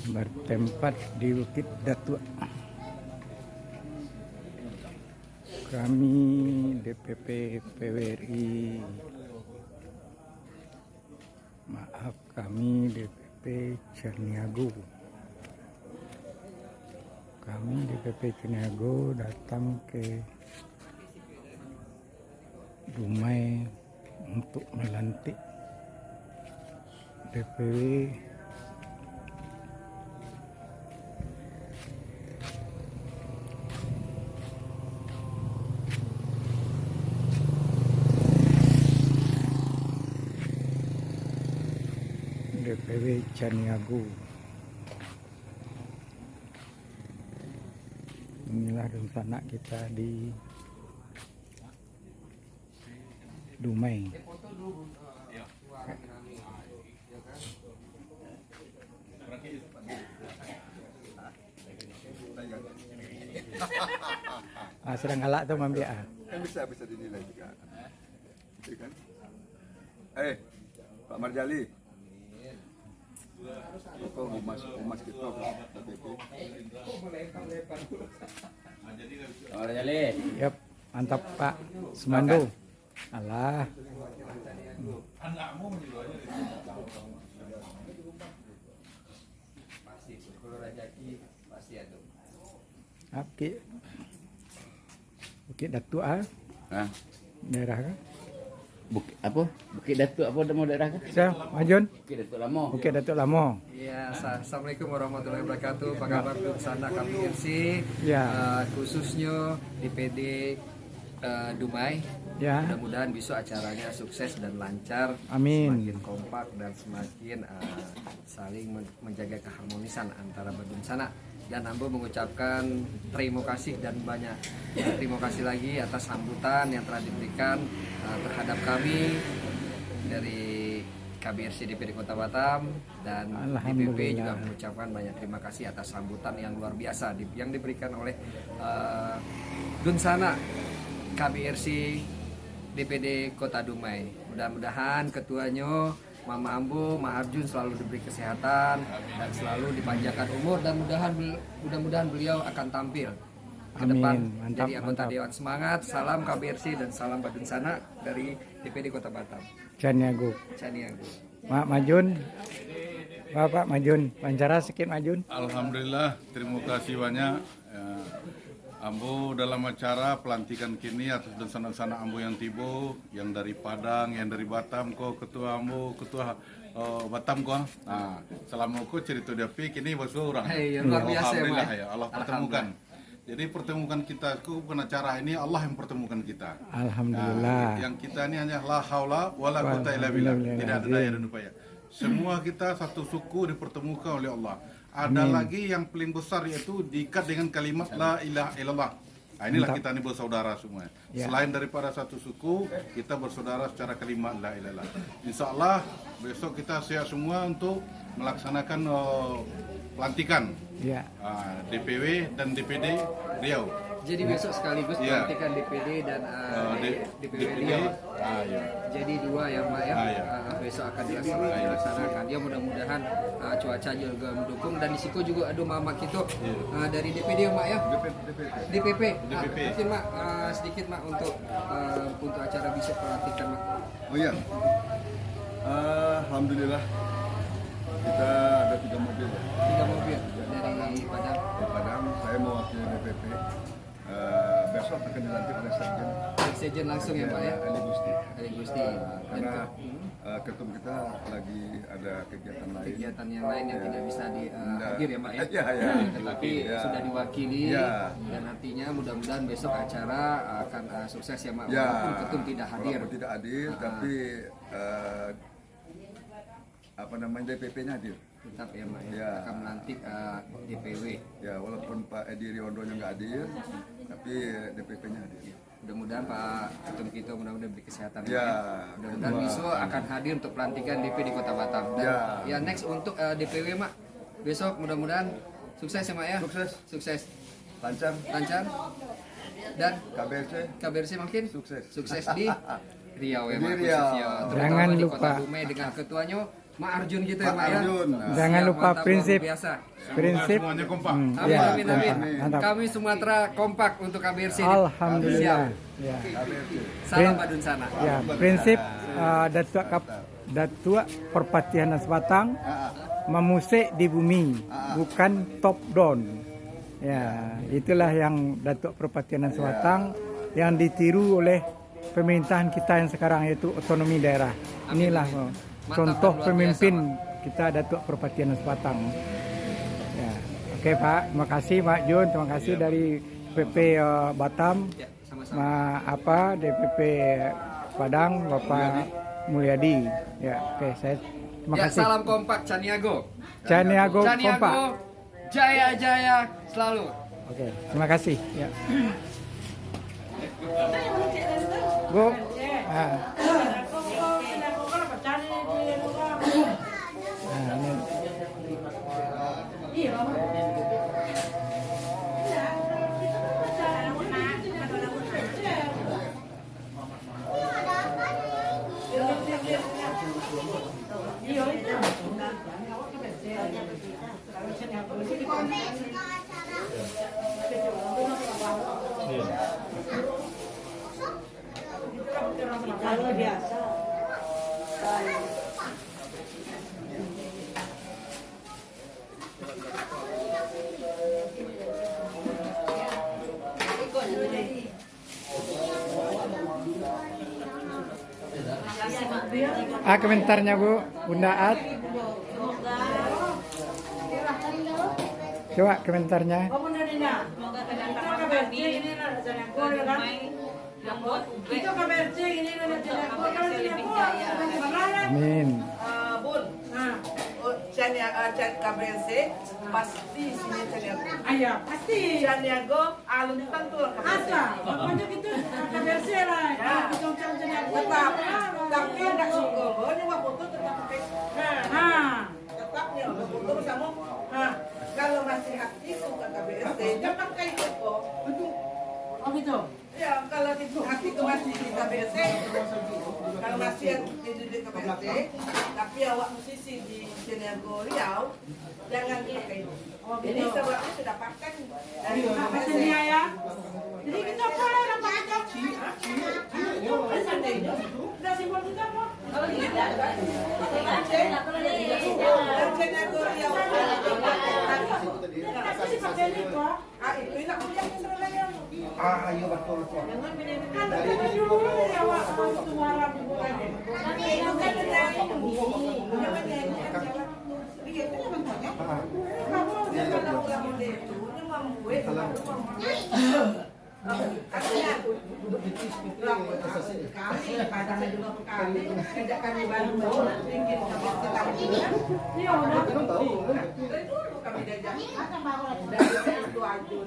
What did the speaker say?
bertempat di Bukit Datua. Kami DPP PWRI, maaf kami DPP Caniago. Kami DPP Caniago datang ke Dumai untuk melantik DPW Caniago. Inilah rencana kita di Dumai. Sedang galak tuh ngambil kan bisa dinilai juga. Kan? Pak Marjali. Kok humas kita KPP. Marjali. Yap, mantap Pak Semando. Alah. Bukit Datua, daerah kan? Bukit Datuk apa nama daerah kan? Majun. Bukit Datuk Lamo. Bukit Datuk Lamo. Ya, assalamualaikum warahmatullahi wabarakatuh. Apa kabar sana KPRC? Ya. Khususnya DPD Dumai. Ya. Mudah-mudahan besok acaranya sukses dan lancar. Amin. Semakin kompak dan semakin saling menjaga keharmonisan antara Badung sana. Dan Ambo mengucapkan terima kasih dan banyak terima kasih lagi atas sambutan yang telah diberikan terhadap kami dari KBRC DPD Kota Batam, dan DPP juga mengucapkan banyak terima kasih atas sambutan yang luar biasa yang diberikan oleh Dunsana KBRC DPD Kota Dumai. Mudah-mudahan ketuanya Mama Ambo, Ma Arjun selalu diberi kesehatan dan selalu dipanjangkan umur, dan mudah-mudahan beliau akan tampil ke depan jadi anggota Dewan. Semangat, salam KBRC dan salam Badun Sana dari DPD Kota Batam. Caniago. Mak Majun. Bapak Majun, wawancara sedikit Majun. Alhamdulillah, terima kasih banyak. Ambo dalam acara pelantikan kini atas dan sana-sana Ambo yang tibo, yang dari Padang, yang dari Batam, ketua Ambo, ketua Batam Nah, selama aku cerita dia kini basuh orang. Alhamdulillah ya, Allah pertemukan. Jadi pertemukan kita, bukan acara ini Allah yang pertemukan kita. Alhamdulillah. Yang kita ini hanya la haula wala quwata illa billah. Tidak ada daya dan upaya. Semua kita satu suku dipertemukan oleh Allah. Ada lagi yang paling besar, yaitu diikat dengan kalimat la ilaha illallah. Nah, inilah kita ini bersaudara semua. Ya. Selain daripada satu suku, kita bersaudara secara kalimat la ilaha illallah. Insya Allah besok kita siap semua untuk melaksanakan pelantikan DPW dan DPD Riau. Jadi besok sekaligus pelantikan DPD dan DPW Riau. Jadi dua ya Mbak ya. Besok akan dilaksanakan. Ya mudah-mudahan cuaca juga mendukung, dan di situ juga ada mama kita dari DPD Mbak ya. DPP. Mungkin Mak sedikit Mak untuk acara besok pelantikan Mak. Oh iya. Alhamdulillah kita ada 3 mobil. 3 mobil dari Padang. Dari Padang, saya mewakili DPP. Besok akan dilantik oleh Sekjen langsung ya Pak ya. Ali Gusti. Karena ketum kita lagi ada kegiatan yang lain yang tidak bisa hadir ya Pak ya. Tetapi sudah diwakili dan artinya mudah-mudahan besok acara akan sukses ya Pak. Walaupun ketum tidak hadir. Tapi DPP-nya hadir. Tetap ya Pak ya. Akan melantik DPW. Ya, walaupun Pak Edi Riondonya nggak hadir, tapi DPP-nya hadir. Mudah-mudahan Pak Ketum kita mudah-mudahan beri kesehatan Mudah-mudahan besok akan hadir untuk pelantikan DP di Kota Batam. Dan next untuk DPW Mak, besok mudah-mudahan sukses ya Mak ya. Sukses. Lancar. Dan KBRC makin sukses di Riau ya, Di Mak, Riau. khususnya. Terutama Jangan di lupa. Kota Dumai dengan ketuanya Mak Arjun gitu ya, Pak Mak ya. Arjun. Jangan Siap, lupa mantap, luar prinsip. biasa. Prinsip. Semuanya kompak. Amin, Ya, amin, amin. mantap. Kami Sumatera kompak untuk KBRC. Alhamdulillah. Siap. Ya. Salam Badun Sana. Ya, prinsip Datuk Perpatihan Sebatang memusik di bumi, bukan top down. Ya, itulah yang Datuk Perpatihan Sebatang yang ditiru oleh pemerintahan kita yang sekarang, yaitu otonomi daerah. Inilah contoh luar pemimpin kita, Datuk Perpatihan Sebatang. Ya. Oke Pak, terima kasih Pak Jun, terima kasih dari PP Batam. Ya, sama-sama. DPP Padang Bapak Mulyadi. Ya, oke, saya terima Ya, kasih. salam kompak Caniago. Caniago kompak. Caniago jaya-jaya selalu. Oke, terima kasih. Ya. Bu. Ah. Nah, ini. Kalau biasa. Komentarnya Bu, Bunda At. Coba komentarnya. Semoga kedatangan kami membuat UB untuk KBRC lebih jaya. Amin. Bun, KBRC pasti sini Caniago. Ayah, pasti. Caniago alun tentu Ada. Pokoknya gitu KBRC lah. Tetap, tapi tidak suka. Ini mah foto tetap pakai. Tetap nih, foto bersama. Kalau masih aktif ke KBRC, jangan pakai foto. Oh gitu. Ya, kalau itu hati itu masih di KBRC, kalau masih di KBRC, tapi awak musisi di Caniago Riau, jangan pakai itu. Ini sebabnya sudah pakai dari Apa KBRC. sendiri ya? Jadi kita boleh dapat kita. Udah simbol kita kok. Dan Caniago Riau. Kasih sih pakai ini kok. Itu enak yang sebenarnya. Kan kita dulu ya Wak, itu warna bukan. Itu kan dari jangan nyanyi aja. Iya, itu yang banyak. Kamu kalau lagu itu membuat artinya lagu kali kadang juga kali tidak kami baru bikin kita Iya, udah. dari dulu kami diajak dari itu aja